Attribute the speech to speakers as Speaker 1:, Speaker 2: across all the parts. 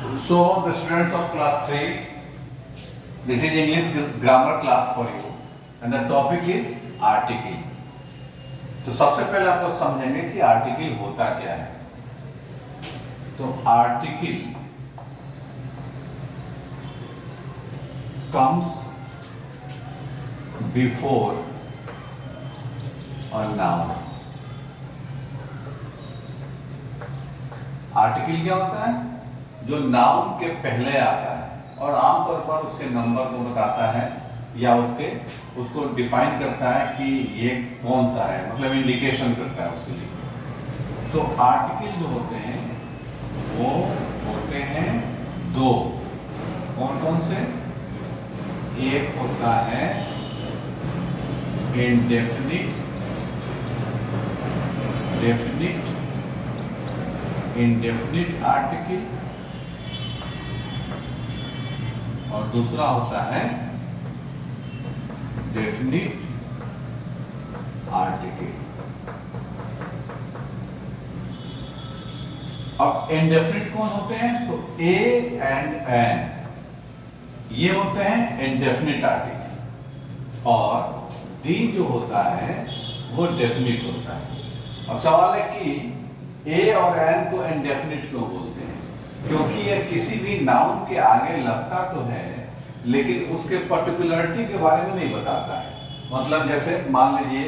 Speaker 1: So, the students of class 3, this is English grammar class for you, and the topic is article. तो सबसे पहले आपको समझेंगे कि आर्टिकल होता क्या है. तो article comes before a noun. Article क्या होता है? जो नाउन के पहले आता है और आमतौर पर उसके नंबर को बताता है या उसको डिफाइन करता है कि ये कौन सा है, मतलब इंडिकेशन करता है उसके लिए. तो आर्टिकल जो होते हैं वो होते हैं दो. कौन कौन से? एक होता है इंडेफिनिट, डेफिनिट, इंडेफिनिट आर्टिकल, और दूसरा होता है डेफिनिट आर्टिकल. अब इंडेफिनिट कौन होते हैं? तो ए एंड एन ये होते हैं इंडेफिनिट आर्टिकल, और डी जो होता है वो डेफिनिट होता है. अब सवाल है कि ए और एन को इंडेफिनिट क्यों बोलते हैं? क्योंकि ये किसी भी नाउन के आगे लगता तो है लेकिन उसके पर्टिकुलरिटी के बारे में नहीं बताता है. मतलब जैसे मान लीजिए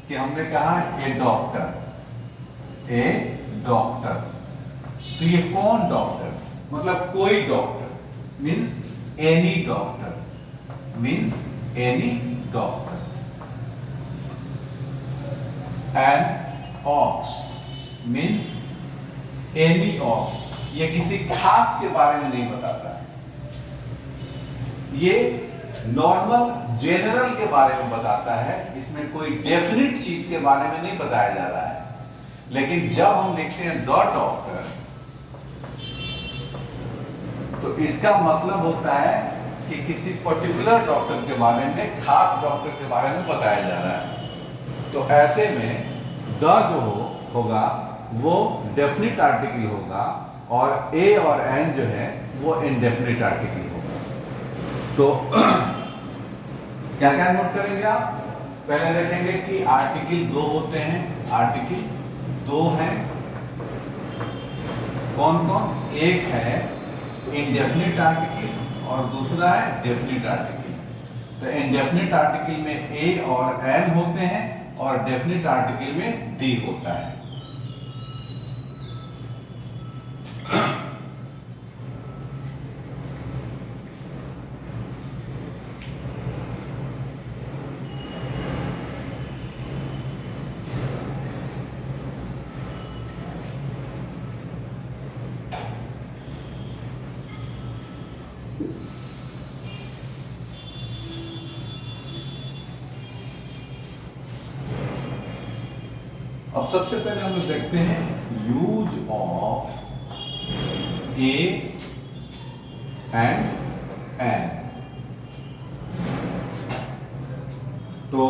Speaker 1: कि हमने कहा ए डॉक्टर, ए डॉक्टर, तो ये कौन डॉक्टर? मतलब कोई doctor, means any doctor, means any doctor. And ox means any ox, ये किसी खास के बारे में नहीं बताता है. ये नॉर्मल जनरल के बारे में बताता है, इसमें कोई डेफिनिट चीज के बारे में नहीं बताया जा रहा है. लेकिन जब हम लिखते हैं द डॉक्टर तो इसका मतलब होता है कि किसी पर्टिकुलर डॉक्टर के बारे में, खास डॉक्टर के बारे में बताया जा रहा है. तो ऐसे में द जो होगा वो डेफिनिट आर्टिकल होगा और ए और एन जो है वो इंडेफिनिट आर्टिकल होगा. तो क्या क्या नोट करेंगे आप? पहले देखेंगे कि आर्टिकल दो होते हैं. आर्टिकल दो हैं. कौन कौन? एक है इंडेफिनिट आर्टिकल और दूसरा है डेफिनिट आर्टिकल. तो इंडेफिनिट आर्टिकल में ए और एन होते हैं और डेफिनिट आर्टिकल में डी होता है. अब सबसे पहले हम लोग देखते हैं use of a and an. तो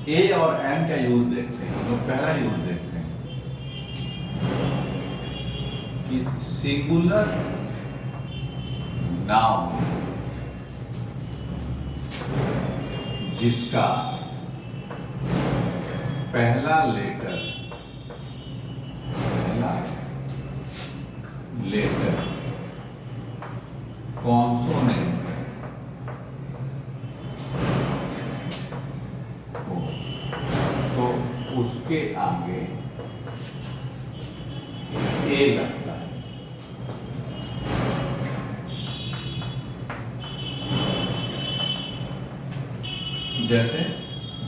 Speaker 1: ए और एन का यूज देखते हैं. तो पहला यूज देखते हैं कि सिंगुलर नाउन जिसका पहला लेटर कॉन्सोनेंट हो तो उसके आगे ए लगता है. जैसे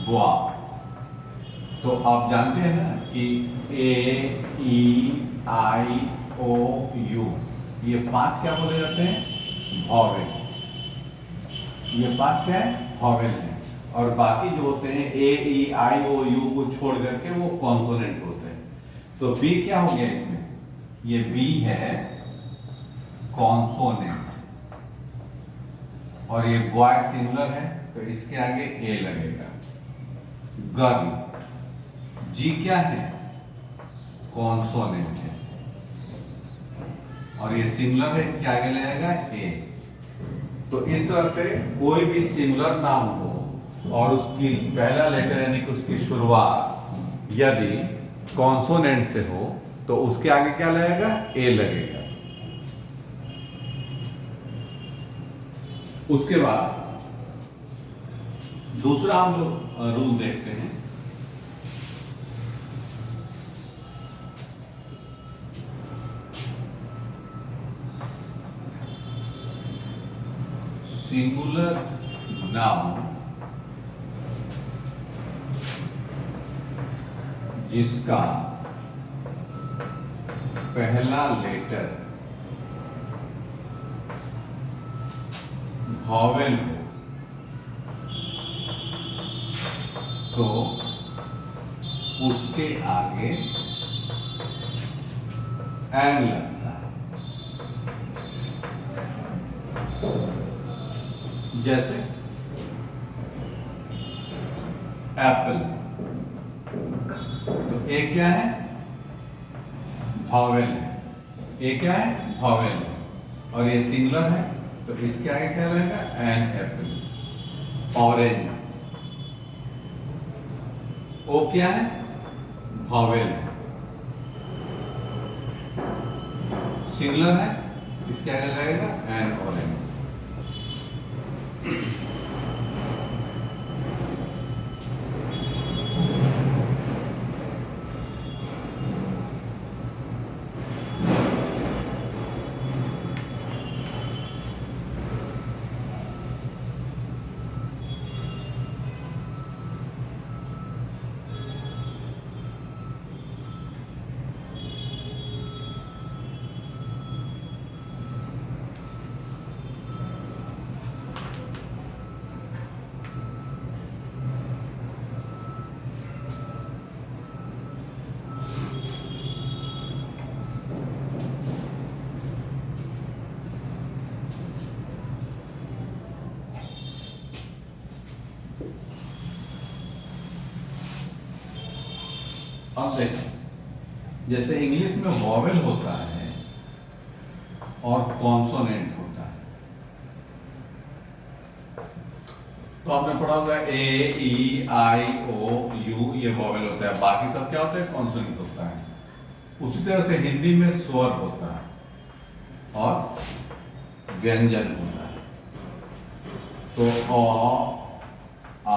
Speaker 1: बुआ. तो आप जानते हैं ना कि ए, ई, आई, ओ, यू ये पांच क्या बोले जाते हैं? वॉवेल. ये पांच क्या है? वॉवेल है. और बाकी जो होते हैं ए, ई, आई, ओ, यू को छोड़ करके वो कॉन्सोनेंट होते हैं. तो बी क्या हो गया इसमें? ये बी है कॉन्सोनेंट, और ये बॉय सिंगुलर है तो इसके आगे ए लगेगा. गर्ल. जी क्या है? कॉन्सोनेंट है. और ये सिंगुलर है, इसके आगे लगेगा ए। तो इस तरह से कोई भी सिंगुलर नाम हो और उसकी पहला लेटर यानी कि उसकी शुरुआत यदि कॉन्सोनेंट से हो तो उसके आगे क्या लगेगा, ए लगेगा। उसके बाद दूसरा हम लोग रूल देखते हैं। सिंगुलर नाउन जिसका पहला लेटर वॉवेल हो तो उसके आगे एन लगता है। जैसे एप्पल, तो ए क्या है, वॉवेल है। ए क्या है, वॉवेल है और ये सिंगुलर है तो इसके आगे क्या रहेगा, एन एप्पल। ऑरेंज, ओ क्या है, वॉवेल है, सिंगुलर है, इसके आगे लगेगा एन ऑरेंज। अब देखो, जैसे इंग्लिश में वॉवेल होता है और कॉन्सोनेंट होता है, तो आपने पढ़ा होगा ए, ई, आई, ओ, यू, ये वॉवेल होता है। बाकी सब क्या होता है, कॉन्सोनेंट होता है। उसी तरह से हिंदी में स्वर होता है और व्यंजन होता है। तो अ, आ,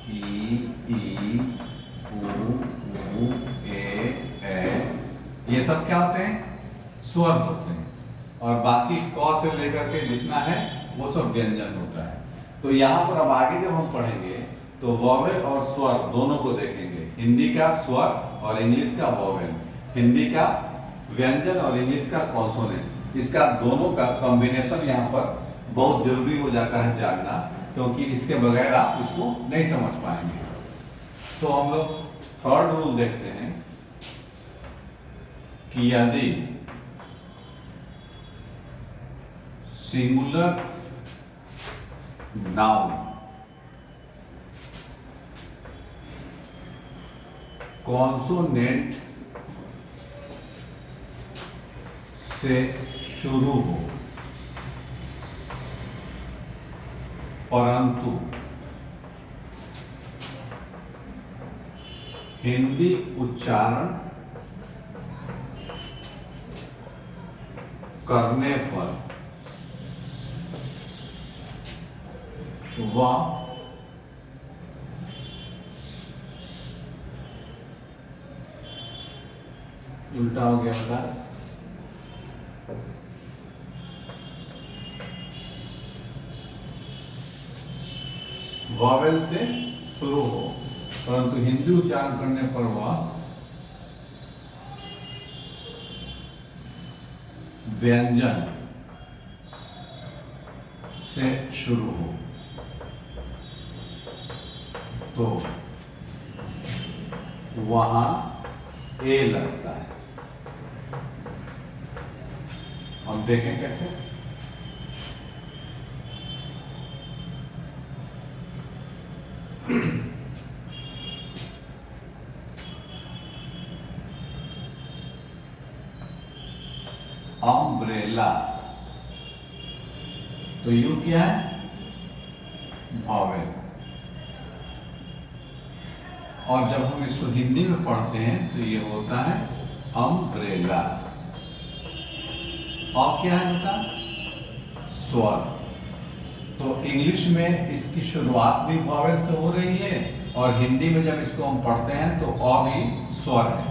Speaker 1: ई, उ, ए, ये सब क्या होते हैं, स्वर होते हैं। और बाकी क से लेकर के जितना है वो सब व्यंजन होता है। तो यहाँ पर अब आगे जब हम पढ़ेंगे तो वॉवेल और स्वर दोनों को देखेंगे। हिंदी का स्वर और इंग्लिश का वॉवेल, हिंदी का व्यंजन और इंग्लिश का कॉन्सोनेंट, इसका दोनों का कॉम्बिनेशन यहाँ पर बहुत जरूरी हो जाता है जानना, क्योंकि इसके बगैर आप इसको नहीं समझ पाएंगे। तो हम लोग थर्ड रूल देखते हैं कि यदि सिंगुलर नाउन कॉन्सोनेंट से शुरू हो परंतु हिंदी उच्चारण करने पर वह उल्टा हो गया बता, वॉवेल से शुरू हो परंतु हिंदी उच्चारण करने पर वह व्यंजन से शुरू हो, तो वहां ए लगता है। हम देखें कैसे। अम्ब्रेला। तो यू क्या है? वॉवेल। और जब हम इसको हिंदी में पढ़ते हैं तो ये होता है अम्ब्रेला। और क्या है बेटा? स्वर। तो इंग्लिश में इसकी शुरुआत भी वॉवेल से हो रही है और हिंदी में जब इसको हम पढ़ते हैं तो अ भी स्वर है,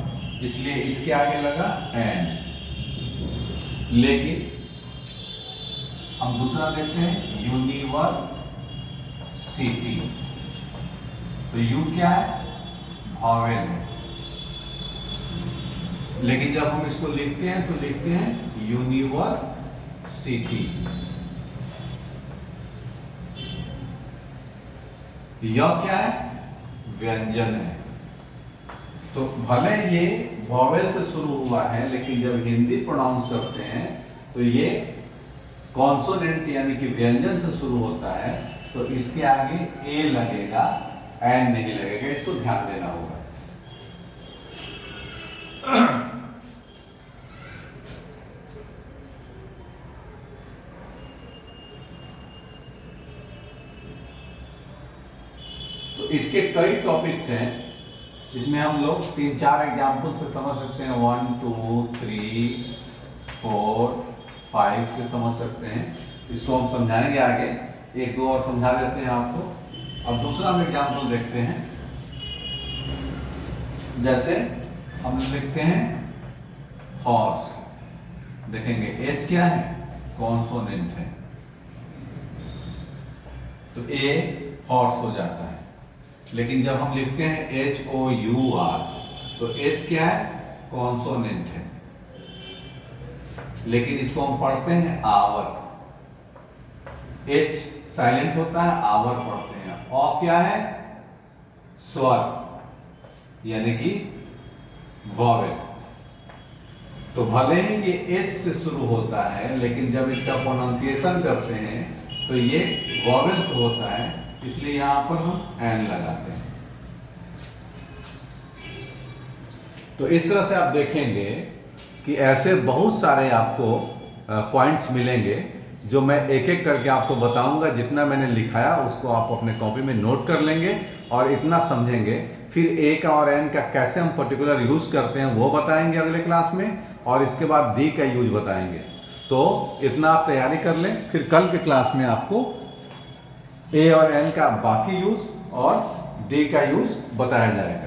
Speaker 1: इसलिए इसके आगे लगा एन। लेकिन हम दूसरा देखते हैं यूनिवर्सिटी। तो यू क्या है? वॉवेल है। लेकिन जब हम इसको लिखते हैं तो लिखते हैं यूनिवर्सिटी। यह क्या है? व्यंजन है। तो भले ये वॉवेल से शुरू हुआ है लेकिन जब हिंदी प्रोनाउंस करते हैं तो ये कॉन्सोनेंट यानी कि व्यंजन से शुरू होता है, तो इसके आगे ए लगेगा, एन नहीं लगेगा। इसको ध्यान देना होगा। तो इसके कई टॉपिक्स हैं, इसमें हम लोग 3-4 एग्जाम्पल से समझ सकते हैं। 1 2 3 4 5 से समझ सकते हैं। इसको हम समझाएंगे आगे, 1-2 और समझा देते हैं आपको। अब दूसरा हम एग्जाम्पल देखते हैं। जैसे हम लिखते हैं हॉर्स, देखेंगे एच क्या है? कॉन्सोनेंट है, तो ए हॉर्स हो जाता है। लेकिन जब हम लिखते हैं HOUR तो एच क्या है? कॉन्सोनेंट है, लेकिन इसको हम पढ़ते हैं आवर। एच साइलेंट होता है, आवर पढ़ते हैं। औ क्या है? स्वर यानी कि वॉवेल। तो भले ही ये एच से शुरू होता है लेकिन जब इसका प्रोनाउंसिएशन करते हैं तो ये वॉवेल से होता है, इसलिए यहां पर हम एन लगाते हैं। तो इस तरह से आप देखेंगे कि ऐसे बहुत सारे आपको पॉइंट्स मिलेंगे जो मैं एक एक करके आपको बताऊंगा। जितना मैंने लिखाया उसको आप अपने कॉपी में नोट कर लेंगे और इतना समझेंगे। फिर ए का और एन का कैसे हम पर्टिकुलर यूज करते हैं वो बताएंगे अगले क्लास में, और इसके बाद डी का यूज बताएंगे। तो इतना आप तैयारी कर लें, फिर कल के क्लास में आपको ए और एन का बाकी यूज और डी का यूज बताया जाएगा।